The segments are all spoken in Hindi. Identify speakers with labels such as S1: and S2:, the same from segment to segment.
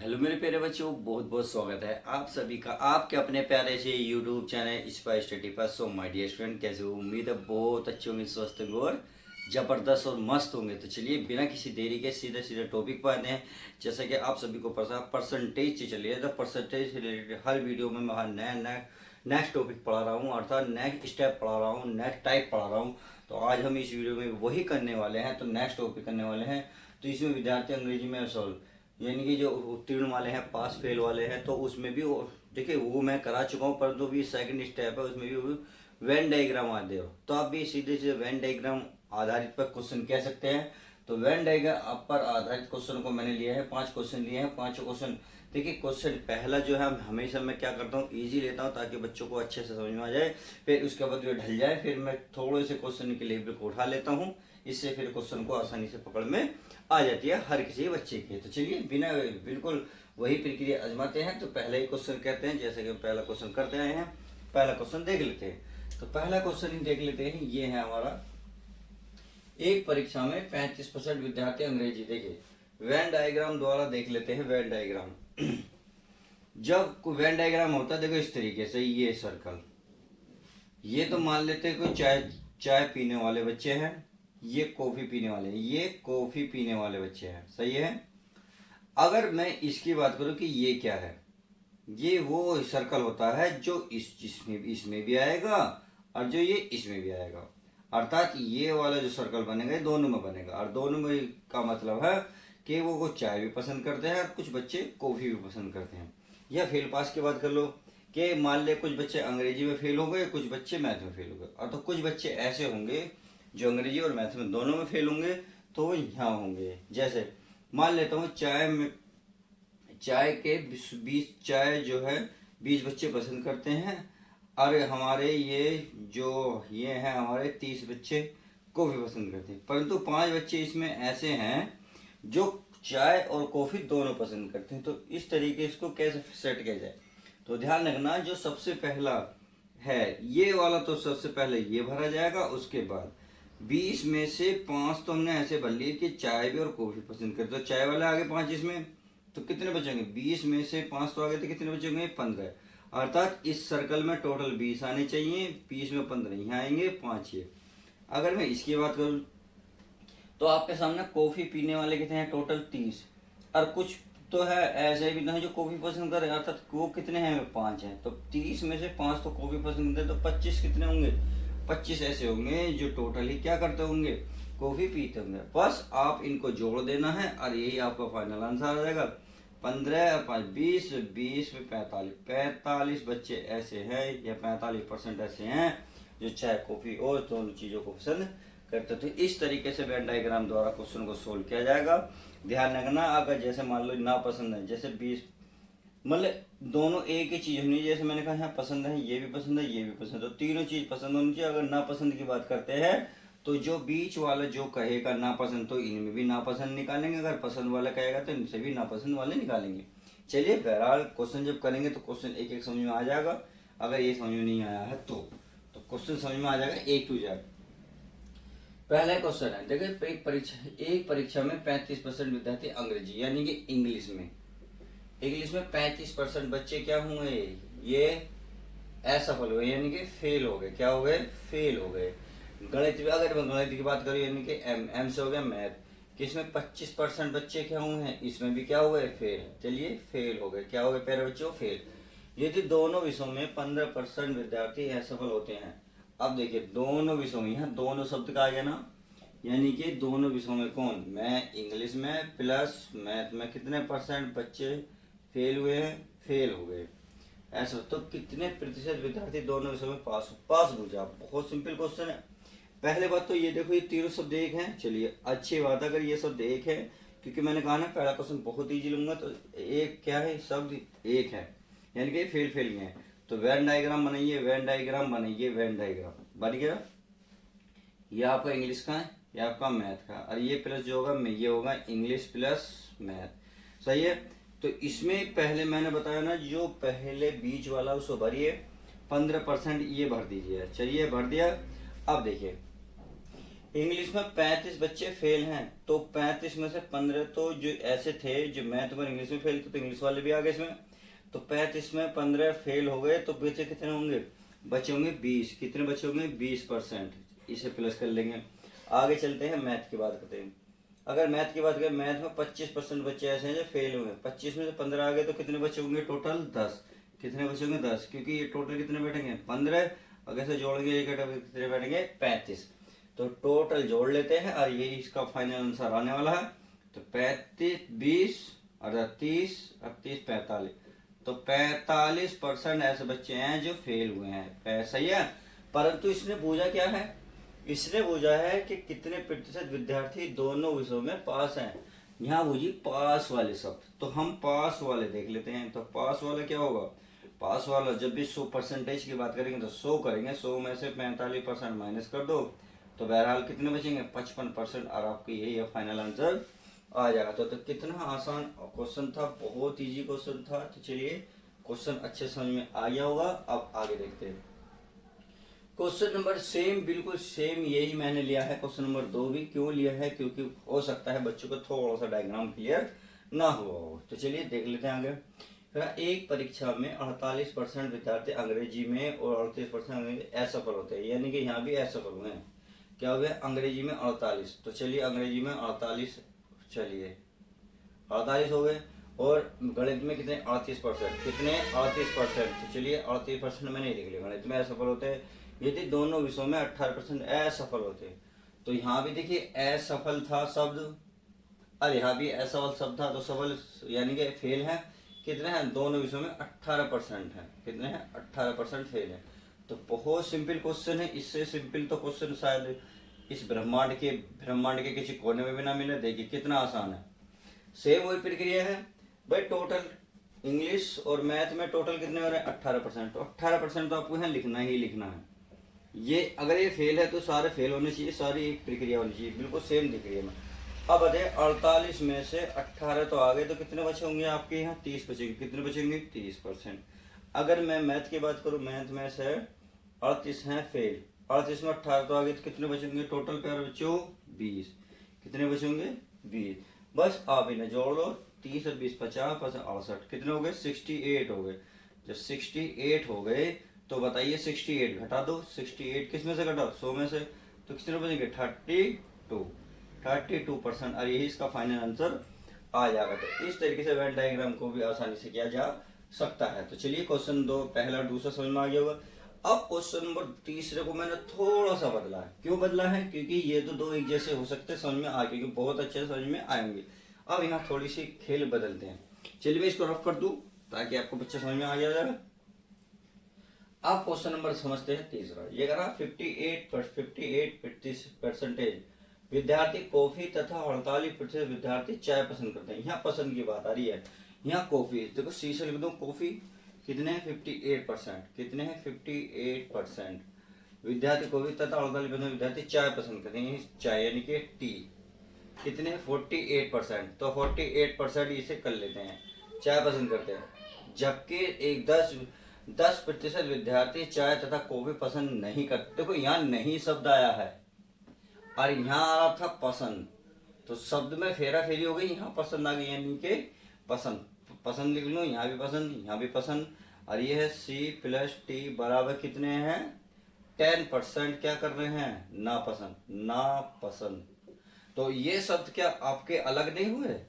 S1: हेलो मेरे प्यारे बच्चों, बहुत बहुत स्वागत है आप सभी का आपके अपने प्यारे से यूट्यूब चैनल स्पाई स्टडी पर। सो माय डियर स्टूडेंट, कैसे हो? उम्मीद है बहुत अच्छे होंगे, स्वस्थ होंगे और ज़बरदस्त और मस्त होंगे। तो चलिए बिना किसी देरी के सीधे सीधे टॉपिक पर आते हैं। जैसा कि आप सभी को पता परसेंटेज से चलिए, तो परसेंटेज से रिलेटेड हर वीडियो में मैं नया नया नेक्स्ट टॉपिक पढ़ा रहा हूँ, अर्थात नेक्स्ट स्टेप पढ़ा रहा हूँ, नेक्स्ट टाइप पढ़ा रहा हूँ। तो आज हम इस वीडियो में वही करने वाले हैं, तो नेक्स्ट टॉपिक करने वाले हैं। तो इसमें विद्यार्थी अंग्रेजी में सॉल्व यानी कि जो उत्तीर्ण वाले हैं, पास फेल वाले हैं, तो उसमें भी देखिए वो मैं करा चुका हूँ, परंतु भी सेकंड स्टेप है, उसमें भी वेन डायग्राम आते हो। तो आप भी सीधे सीधे वेन डायग्राम आधारित पर क्वेश्चन कह सकते हैं। तो वेन डायग्राम पर आधारित क्वेश्चन को मैंने लिया है, 5 क्वेश्चन लिए हैं। 5 क्वेश्चन देखिए, क्वेश्चन पहला जो है हमेशा मैं क्या करता हूँ, इजी लेता हूँ ताकि बच्चों को अच्छे से समझ में आ जाए। फिर उसके बाद जो ढल जाए, फिर मैं थोड़े से क्वेश्चन के लेवल को उठा लेता हूँ। इससे फिर क्वेश्चन को आसानी से पकड़ में आ जाती है हर किसी बच्चे के। तो चलिए बिना बिल्कुल वही प्रक्रिया आजमाते हैं। तो पहला ही क्वेश्चन कहते हैं, जैसे कि पहला क्वेश्चन करते आए हैं, पहला क्वेश्चन देख लेते हैं। तो पहला क्वेश्चन ही देख लेते हैं। ये है हमारा, एक परीक्षा में 35% विद्यार्थी अंग्रेजी। देखिए वेन डायग्राम द्वारा देख लेते हैं। वेन डायग्राम जब वेन डायग्राम होता है, देखो इस तरीके से, ये सर्कल, ये तो मान लेते हैं कोई चाय चाय पीने वाले बच्चे हैं, ये कॉफी पीने वाले हैं, ये कॉफी पीने वाले बच्चे हैं, सही है। अगर मैं इसकी बात करूं कि ये क्या है, ये वो सर्कल होता है जो इसमें भी आएगा और जो ये इसमें भी आएगा। अर्थात ये वाला जो सर्कल बनेगा ये दोनों में बनेगा, और दोनों में का मतलब है कि वो चाय भी पसंद करते हैं और कुछ बच्चे कॉफी भी पसंद करते हैं। या फेल पास की बात कर लो कि मान ले कुछ बच्चे अंग्रेजी में फेल हो गए, कुछ बच्चे मैथ में फेल हो गए, और तो कुछ बच्चे ऐसे होंगे जो अंग्रेजी और मैथ में दोनों में फेल होंगे, तो वो यहाँ होंगे। जैसे मान लेता हूँ चाय के 20 चाय जो है 20 बच्चे पसंद करते हैं, और हमारे ये हैं हमारे 30 बच्चे कॉफ़ी पसंद करते हैं। परंतु 5 बच्चे इसमें ऐसे हैं जो चाय और कॉफ़ी दोनों पसंद करते हैं। तो इस तरीके इसको कैसे सेट किया जाए, तो ध्यान रखना जो सबसे पहला है ये वाला, तो सबसे पहले ये भरा जाएगा। उसके बाद 20 में से 5 तो हमने ऐसे भर लिए कि चाय भी और कॉफी पसंद करते, तो चाय वाले आगे 5 इसमें, तो कितने बचेंगे? 20 में से 5 तो आगे, तो कितने बचेंगे? 15। अर्थात इस सर्कल में टोटल 20 आने चाहिए, 20 में 15 यहाँ आएंगे, 5 ये। अगर मैं इसकी बात करूँ तो आपके सामने कॉफी पीने वाले कितने हैं? टोटल 30। और कुछ तो है ऐसे भी है जो कॉफी पसंद कर रहे हैं, अर्थात वो कितने हैं? 5 हैं। तो 30 में से 5 तो कॉफी पसंद करते, तो 25 कितने होंगे? 25 ऐसे होंगे जो टोटली क्या करते होंगे? कॉफी पीते होंगे। बस आप इनको जोड़ देना है और यही आपका फाइनल आंसर आ जाएगा। 15 और 5 20, 20 में 45, 45 बच्चे ऐसे हैं या 45% ऐसे हैं जो चाय कॉफी और दोनों चीजों को पसंद करते। तो इस तरीके से वेन डायग्राम द्वारा क्वेश्चन को सोल्व किया जाएगा। ध्यान रखना, अगर जैसे मान लो ना पसंद है, जैसे 20 मतलब दोनों एक ही चीज होनी, जैसे मैंने कहा यहाँ पसंद है, ये भी पसंद है, ये भी पसंद है, तो तीनों चीज पसंद होनी चाहिए। अगर नापसंद की बात करते हैं तो जो बीच वाला जो कहेगा नापसंद, तो इनमें भी नापसंद निकालेंगे। अगर पसंद वाला कहेगा तो इनसे भी नापसंद वाले निकालेंगे। चलिए बहरहाल क्वेश्चन जब करेंगे तो क्वेश्चन एक एक समझ में आ जाएगा। अगर ये समझ में नहीं आया है तो क्वेश्चन समझ में आ जाएगा A to Z। पहला क्वेश्चन है, देखिए एक परीक्षा में 35% विद्यार्थी अंग्रेजी यानी कि इंग्लिश में 35% बच्चे क्या हुए? ये असफल हुए यानी कि फेल हो गए। क्या हो गए? फेल हो गए। गणित में अगर मैं गणित की बात करूँ यानी कि एम से हो गया मैथ, किसमें 25% बच्चे क्या हुए हैं? इसमें भी क्या हो गए? फेल। चलिए फेल हो गए। क्या हो गए प्यारे बच्चों? फेल। यदि दोनों विषयों में 15% विद्यार्थी असफल होते हैं। अब देखिए दोनों विषयों में, यहाँ दोनों शब्द का आ गया ना, यानी कि दोनों विषयों में कौन? मैं इंग्लिश में प्लस मैथ में कितने परसेंट बच्चे फेल हुए हैं? फेल हो गए। ऐसा तो कितने प्रतिशत विद्यार्थी दोनों विषयों में पास हो जाए? बहुत सिंपल क्वेश्चन है। पहले बात तो ये देखो, ये तीनों शब्द एक हैं। चलिए अच्छी बात है अगर ये शब्द एक है, क्योंकि मैंने कहा ना पहला क्वेश्चन बहुत ईजी लूंगा। तो एक क्या है? शब्द एक है यानी कि फेल फेल ही है। तो वेन डायग्राम बनाइए, वेन डायग्राम बनाइए, वेन डायग्राम बन गया। ये आपका इंग्लिश का है, ये आपका मैथ का, और ये प्लस जो होगा ये होगा इंग्लिश प्लस मैथ, सही है। तो इसमें पहले मैंने बताया ना, जो पहले बीच वाला उसको भरिए, 15% ये भर दीजिए। चलिए भर दिया। अब देखिए इंग्लिश में 35 बच्चे फेल हैं, तो 35 में से 15 तो जो ऐसे थे जो मैथ और इंग्लिश में फेल थे, तो इंग्लिश वाले भी आ गए इसमें। तो 35 में 15 फेल हो गए, तो बचे कितने होंगे? बचे होंगे 20। कितने बचे होंगे? 20%। इसे प्लस कर लेंगे। आगे चलते हैं, मैथ की बात करते हैं। अगर मैथ की बात करें, मैथ में 25% बच्चे ऐसे हैं जो फेल हुए। 25 में से 15 आ गए, तो कितने बचे होंगे टोटल? 10। कितने बचे होंगे? 10, क्योंकि ये टोटल कितने बैठेंगे? 15। अगर से जोड़ेंगे ये कितने बैठेंगे? 35। तो टोटल जोड़ लेते हैं और यही इसका फाइनल आंसर आने वाला है। तो 35 20 और 30 38 45, तो 45% ऐसे बच्चे हैं जो फेल हुए हैं। सही है। परंतु इसने पूछा क्या है? इसने पूछा है कि कितने प्रतिशत विद्यार्थी दोनों विषयों में पास हैं। यहाँ पूछी पास वाले शब्द, तो हम पास वाले देख लेते हैं। तो पास वाला क्या होगा? पास वाला जब भी 100% की बात करेंगे तो 100 करेंगे, 100 में से 45% माइनस कर दो, तो बहरहाल कितने बचेंगे? 55%। और आपको यही फाइनल आंसर आ जाएगा। तो कितना आसान क्वेश्चन था, बहुत इजी क्वेश्चन था। तो चलिए, क्वेश्चन अच्छे समझ में आ गया होगा। अब आगे देखते हैं। क्वेश्चन नंबर सेम, बिल्कुल सेम यही मैंने लिया है। क्वेश्चन नंबर 2 भी क्यों लिया है? क्योंकि हो सकता है बच्चों को थोड़ा सा डायग्राम क्लियर ना हुआ हो। तो चलिए देख लेते हैं आगे। एक परीक्षा में 48% विद्यार्थी अंग्रेजी में और 38% असफल होते हैं, यानी कि यहाँ भी असफल हुए हैं। क्या हुए? अंग्रेजी में 48। तो चलिए अंग्रेजी में 48, चलिए 48 हो गए। और गणित में कितने? 38%। कितने? 38%। तो चलिए 38% में नहीं लिख लिया। गणित में असफल होते हैं यदि दोनों विषयों में 18% असफल होते। तो यहाँ भी देखिए असफल था शब्द, और यहाँ भी असफल शब्द था, तो सफल यानी कि फेल है। कितने हैं? दोनों विषयों में 18% है। कितने हैं? 18% फेल है। तो बहुत सिंपल क्वेश्चन है। इससे सिंपल तो क्वेश्चन शायद इस ब्रह्मांड के किसी कोने में भी ना मिले। देखिए कितना आसान है। सेम वही प्रक्रिया है भाई। टोटल इंग्लिश और मैथ में टोटल कितने हो रहे हैं? 18%। तो 18% तो आपको यहाँ लिखना ही लिखना है। ये अगर ये फेल है तो सारे फेल होने चाहिए, सारी एक प्रक्रिया होनी चाहिए, बिल्कुल सेम दिख रही है। मैं अब बताइए 48 में से 18 तो आ गए, तो कितने बचे होंगे आपके यहाँ? 30 बचेंगे। कितने बचेंगे? 30%। अगर मैं मैथ की बात करूँ, मैथ में से 38 हैं फेल, 38 में 18 तो आ गए, तो कितने बचेंगे टोटल? प्यारे बच्चों 20। कितने बचेंगे? 20। बस आप इन्हें जोड़ लो, 30 और 20 50 50 68, कितने हो गए? 68 हो गए। जब 68 हो गए तो बताइए 68 घटा दो। 68 किस में से घटा? 100 में से। तो कितने बचेंगे? 32%। और यही इसका फाइनल आंसर आ जाएगा। तो इस तरीके से वेन डायग्राम को भी आसानी से किया जा सकता है। तो चलिए क्वेश्चन 2 पहला दूसरा समझ में आ गया होगा। अब क्वेश्चन नंबर तीसरे को मैंने थोड़ा सा बदला है। क्यों बदला है? क्योंकि ये तो दो एक जैसे हो सकते समझ में आ, क्योंकि बहुत अच्छे समझ में आएंगे। अब यहाँ थोड़ी सी खेल बदलते हैं। चलिए मैं इसको रफ कर दूं ताकि आपको बच्चे समझ में आ जाएगा। अब क्वेश्चन नंबर समझते हैं तीसरा। ये करा 58% विद्यार्थी कॉफी तथा 48% विद्यार्थी चाय पसंद करते हैं। यहाँ पसंद की बात आ रही है। यहाँ कॉफी, देखो सी से लिख दो कॉफी। कितने हैं? 58%। कितने हैं? 58% विद्यार्थी कॉफी तथा 48% विद्यार्थी चाय पसंद करते हैं, चाय यानी कि टी। कितने हैं? 48%। तो 48% इसे कर लेते हैं, चाय पसंद करते हैं। जबकि एक 10% विद्यार्थी चाय तथा कॉफी पसंद नहीं करते। देखो यहाँ नहीं शब्द आया है और यहाँ आ रहा था पसंद, तो शब्द में फेरा फेरी हो गई। यहाँ पसंद आ गई, यानी कि पसंद। पसंद लिख लो, यहाँ भी पसंद, यहाँ भी पसंद। और ये है C + T बराबर कितने हैं? 10%। क्या कर रहे हैं? नापसंद। नापसंद। तो ये शब्द क्या आपके अलग नहीं हुए?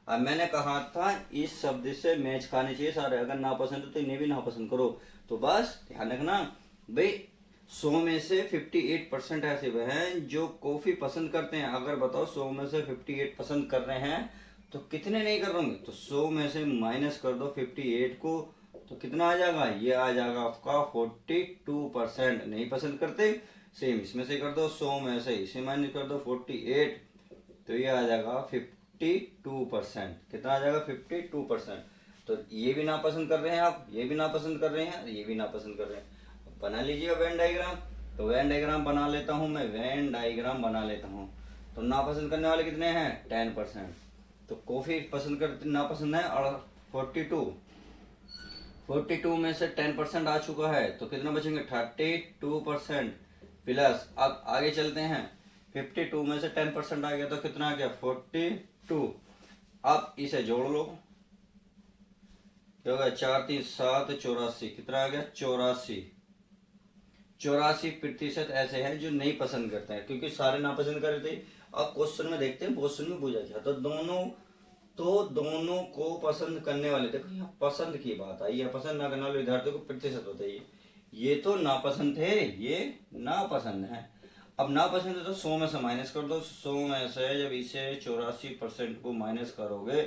S1: अब मैंने कहा था इस शब्द से मैच खाने चाहिए सारे। अगर नापसंद है तो इन्हें भी नापसंद करो। तो बस ध्यान रखना भाई, 100 में से 58% ऐसे हुए हैं जो कॉफी पसंद करते हैं। अगर बताओ 100 में से 58 पसंद कर रहे हैं तो कितने नहीं कर रहे? तो 100 में से माइनस कर दो 58 को, तो कितना आ जाएगा? ये आ जाएगा आपका 42% नहीं पसंद करते। सेम इसमें से कर दो, 100 में से इसे माइनस कर दो 48, तो ये आ जाएगा 52%। कितना आ जाएगा? 52%। तो ये भी नापसंद कर रहे हैं आप, ये भी नापसंद कर रहे हैं, ये भी नापसंद कर रहे हैं। बना लीजिए वेन डायग्राम। तो वेन डायग्राम बना लेता हूं मैं, वेन डायग्राम बना लेता हूं। तो नापसंद करने वाले कितने हैं? 10%। तो कॉफी पसंद करते नापसंद है और 42 में से 10% आ चुका है, तो कितना बचेंगे? 32% प्लस। अब आगे चलते हैं, 52 में से 10% आ गया तो कितना आ गया 42। अब इसे जोड़ लो, क्या होगा 4 3 7 84, कितना आ गया 84। 84% ऐसे हैं जो नहीं पसंद करते हैं, क्योंकि सारे नापसंद कर रहे थे। अब क्वेश्चन में देखते हैं क्वेश्चन में पूछा क्या, तो दोनों को पसंद करने वाले, देखो यहाँ पसंद की बात आई है, पसंद ना करने वाले विद्यार्थियों को प्रतिशत होता है। ये तो नापसंद थे, ये नापसंद है। अब नापसंद है तो 100 में से माइनस कर दो। 100 में से जब इसे 84% को माइनस करोगे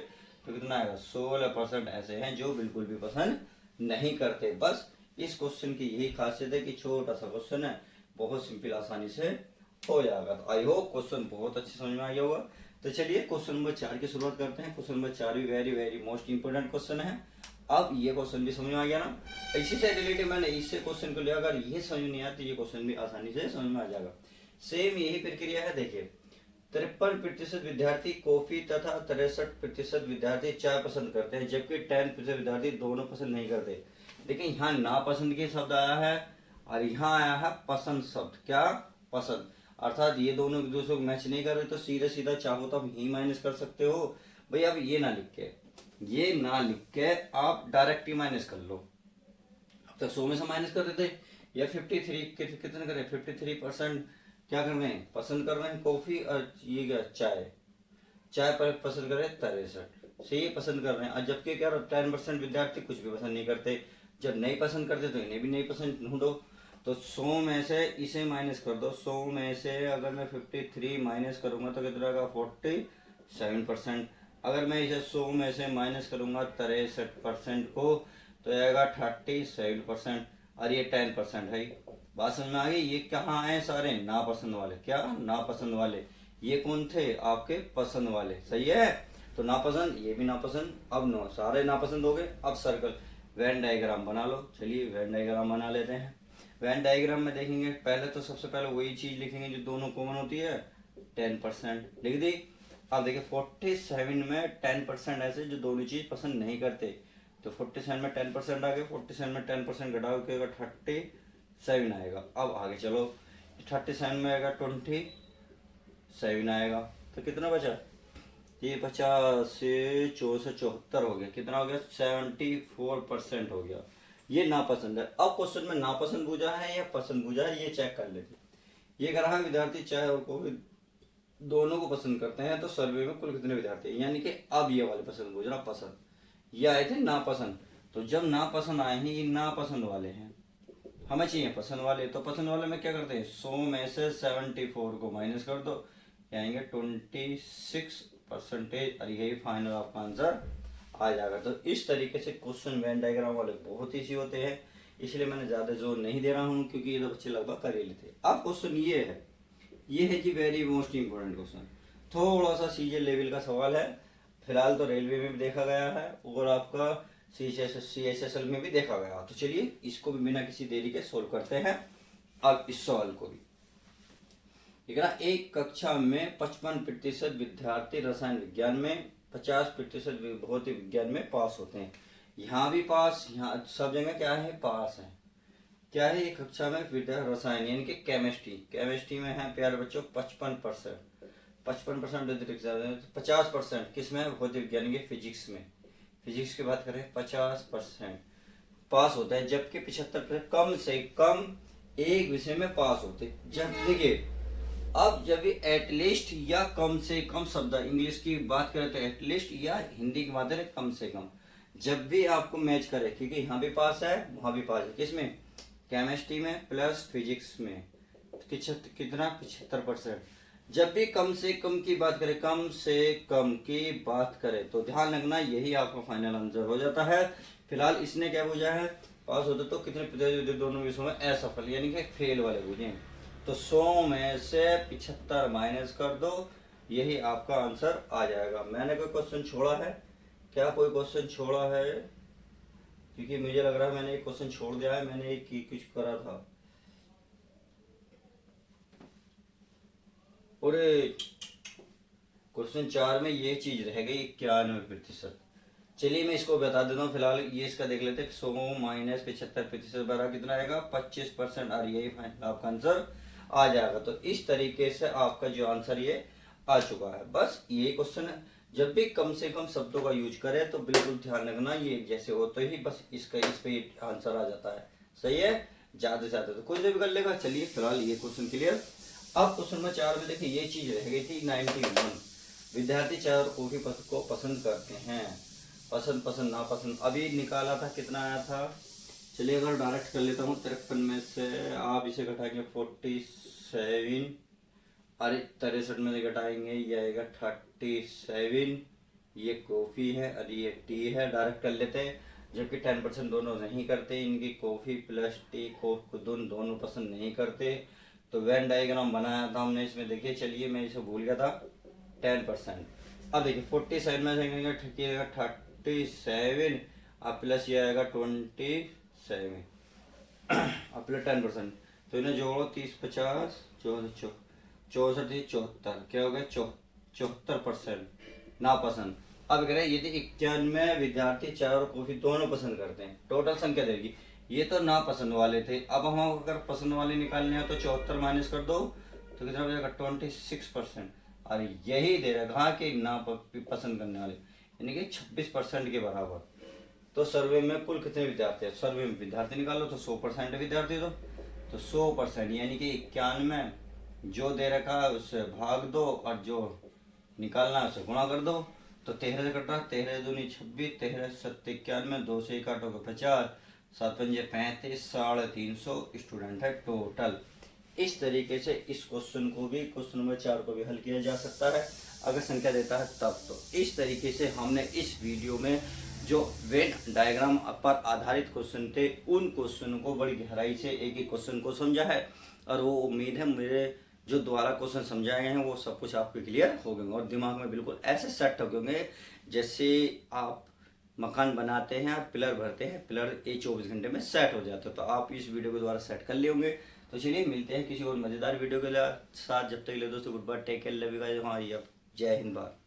S1: तो कितना आएगा 16% ऐसे हैं जो बिल्कुल भी पसंद नहीं करते। बस इस क्वेश्चन की यही खासियत है कि छोटा सा क्वेश्चन है, बहुत सिंपल, आसानी से हो जाएगा। तो आई होप क्वेश्चन बहुत अच्छे समझ में आ गया होगा। तो चलिए क्वेश्चन नंबर 4 की शुरुआत करते हैं। क्वेश्चन नंबर 4 भी very very most important question है। अब ये क्वेश्चन भी समझ में आ गया ना, इसी से रिलेटेड मैंने इससे क्वेश्चन को लिया, अगर ये समझ नहीं आती ये क्वेश्चन भी आसानी से समझ में आ जाएगा। सेम यही प्रक्रिया है। देखिए 53% विद्यार्थी कॉफी तथा 63% विद्यार्थी चाय पसंद करते हैं, जबकि 10% विद्यार्थी दोनों पसंद नहीं करते। लेकिन यहाँ नापसंद के शब्द आया है और यहाँ आया है पसंद शब्द। क्या पसंद, अर्थात ये दोनों एक दूसरे को मैच नहीं कर रहे, तो सीधा सीधा चाहो तो आप ही माइनस कर सकते हो भाई। अब ये ना लिख के आप डायरेक्ट ही माइनस कर लो। अब तक 100 में से माइनस कर देते, या 53 कितने करें 53% क्या कर रहे हैं पसंद कर रहे हैं कॉफी, और ये क्या चाय पर पसंद कर रहे हैं 63 से ये पसंद कर रहे हैं। और जबकि क्या 10% विद्यार्थी कुछ भी पसंद नहीं करते। जब नहीं पसंद करते तो इन्हें भी नहीं पसंद ढूंढो। तो 100 में से इसे माइनस कर दो। 100 में से अगर मैं 53 माइनस करूंगा तो कितना आएगा 47%। अगर मैं इसे 100 में से माइनस करूंगा 63% को तो आएगा 37%, और ये 10% है। बात समझ में आ गई। ये कहाँ आए सारे नापसंद वाले, क्या नापसंद वाले, ये कौन थे आपके पसंद वाले, सही है। तो नापसंद, ये भी नापसंद, अब नो सारे नापसंद हो गए। अब सर्कल वेन डायग्राम बना लो। चलिए वेन डायग्राम बना लेते हैं। वेन डायग्राम में देखेंगे पहले तो सबसे पहले वही चीज लिखेंगे जो दोनों कॉमन होती है, 10% लिख दी। अब देखिए 47 में 10% ऐसे जो दोनों चीज पसंद नहीं करते, तो 47 में 10% आ गए। 47 में 10% घटाओ के 37 आएगा। अब आगे चलो 37 में आएगा 27 आएगा, तो कितना बचा, ये 50 से 74 हो गया। कितना हो गया 74% हो गया। ये नापसंद है। अब क्वेश्चन में नापसंद पूछा है या पसंद पूछा है, ये चेक कर लेते। ये कह रहा है विद्यार्थी चाय और कॉफी दोनों को पसंद करते हैं, तो सर्वे में कुल कितने विद्यार्थी हैं, यानी कि अब ये वाले पसंद पूछ रहा, पसंद ये आए थे नापसंद। तो जब नापसंद आए हैं, ये नापसंद वाले हैं, हमें चाहिए पसंद वाले। तो पसंद वाले में क्या करते हैं 100 में से 74 को माइनस कर दो, आएंगे 26%, और यही फाइनल आपका आंसर आ जाएगा। तो इस तरीके से क्वेश्चन वेन डायग्राम वाले बहुत ईजी होते हैं, इसलिए मैंने ज़्यादा जोर नहीं दे रहा हूँ, क्योंकि ये तो बच्चे लगभग कर ही लेते हैं। अब क्वेश्चन ये है जी वेरी मोस्ट इंपॉर्टेंट क्वेश्चन, थोड़ा सा सीजे लेवल का सवाल है। फिलहाल तो रेलवे में भी देखा गया है और आपका CHSL में भी देखा गया। तो चलिए इसको भी बिना किसी देरी के सोल्व करते हैं। अब इस सवाल को भी ठीक है ना, एक कक्षा में 55% विद्यार्थी रसायन विज्ञान में, 50% भौतिक विज्ञान में पास होते हैं। यहाँ भी पास, यहाँ सब जगह क्या है पास है। क्या है एक कक्षा में विद्यार्थी रसायन यानी कि केमिस्ट्री में है प्यारे बच्चों 55%, 50% किस में भौतिक विज्ञान के फिजिक्स में, फिजिक्स की बात करें 50% पास होता है, जबकि 75% कम से कम एक विषय में पास होते। जब देखिए अब जब भी एटलीस्ट या कम से कम शब्द इंग्लिश की बात करें तो एटलीस्ट, या हिंदी की बात करें कम से कम, जब भी आपको मैच करे, क्योंकि यहाँ भी पास है वहां भी पास है, किसमें केमिस्ट्री में प्लस फिजिक्स में, कितना 75%। जब भी कम से कम की बात करें, कम से कम की बात करें, तो ध्यान रखना यही आपका फाइनल आंसर हो जाता है। फिलहाल इसने क्या पूछा है पास होते तो कितने दोनों विषयों में असफल यानी कि फेल वाले पूछे। तो 100 में से 75 माइनस कर दो, यही आपका आंसर आ जाएगा। मैंने कोई क्वेश्चन छोड़ा है क्या, कोई क्वेश्चन छोड़ा है, क्योंकि मुझे लग रहा है मैंने एक क्वेश्चन छोड़ दिया है, मैंने एक कुछ करा था। और क्वेश्चन 4 में ये चीज रह गई 91%। चलिए मैं इसको बता देता हूँ। फिलहाल ये इसका देख लेते हैं। 100 माइनस 75% बराबर कितना आएगा 25%, और यही फाइनल आपका आंसर आ जाएगा। तो इस तरीके से आपका जो आंसर ये आ चुका है। बस ये क्वेश्चन है, जब भी कम से कम शब्दों का यूज करें तो बिल्कुल ध्यान रखना, ये जैसे हो तो ही बस इसका इस पे आंसर आ जाता है। सही है, ज्यादा से ज्यादा तो कोई भी कर लेगा। चलिए फिलहाल ये क्वेश्चन क्लियर। अब क्वेश्चन नंबर 4 में देखिए ये चीज रह गई थी 91। विद्यार्थी चाय और कॉफी को पसंद करते हैं। पसंद पसंद नापसंद अभी निकाला था, कितना आया था। चलिए अगर डायरेक्ट कर लेता हूँ 53 में से आप इसे घटाएंगे 47, अरे 63 में से घटाएंगे ये आएगा 37। ये कॉफ़ी है और ये टी है, डायरेक्ट कर लेते हैं। जबकि 10% दोनों नहीं करते, इनकी कॉफ़ी प्लस टी को दोनों पसंद नहीं करते। तो वेन डायग्राम बनाया था हमने इसमें, देखिए चलिए मैं इसे भूल गया था 10%। अब देखिए 47 में से ठिकेगा 37 अब प्लस ये आएगा 27 अब प्लस 10%, तो इन्हें जोड़ो 30 50 64 74 क्या हो गया 74% नापसंद। अब कह रहे यदि 91 विद्यार्थी चाय और कॉफी दोनों पसंद करते हैं, टोटल संख्या देगी। ये तो नापसंद वाले थे, अब हम अगर पसंद वाले निकालने हैं तो 74 माइनस कर दो तो कितना बचेगा 26%। और यही दे रखा कि ना पसंद करने वाले यानी कि 26% के बराबर। तो सर्वे में कुल कितने विद्यार्थी है, सर्वे में विद्यार्थी निकालो तो 100% विद्यार्थी दो, तो 100% यानी कि 91 जो दे रखा है उससे भाग दो और जो निकालना है उससे गुणा कर दो। तो 13 से कट रहा, 13 दूनी 26, 13 7 91, 2 से काटोगे 50, 7 पंजे 35, 350 स्टूडेंट है टोटल। इस तरीके से इस क्वेश्चन को भी, क्वेश्चन नंबर 4 को भी हल किया जा सकता है अगर संख्या देता है तब। तो इस तरीके से हमने इस वीडियो में जो वेन डायग्राम पर आधारित क्वेश्चन थे उन क्वेश्चनों को बड़ी गहराई से एक एक क्वेश्चन को समझा है। और वो उम्मीद है मेरे जो द्वारा क्वेश्चन समझाए गए हैं वो सब कुछ आपके क्लियर हो गए और दिमाग में बिल्कुल ऐसे सेट हो गए जैसे आप मकान बनाते हैं और पिलर भरते हैं, पिलर 24 घंटे में सेट हो जाते हैं। तो आप इस वीडियो के द्वारा सेट कर लिए होंगे। तो चलिए मिलते हैं किसी और मज़ेदार वीडियो के साथ। जब तक के लिए दोस्तों good bye, take care, love you guys. हाँ, जय हिंद। बाय।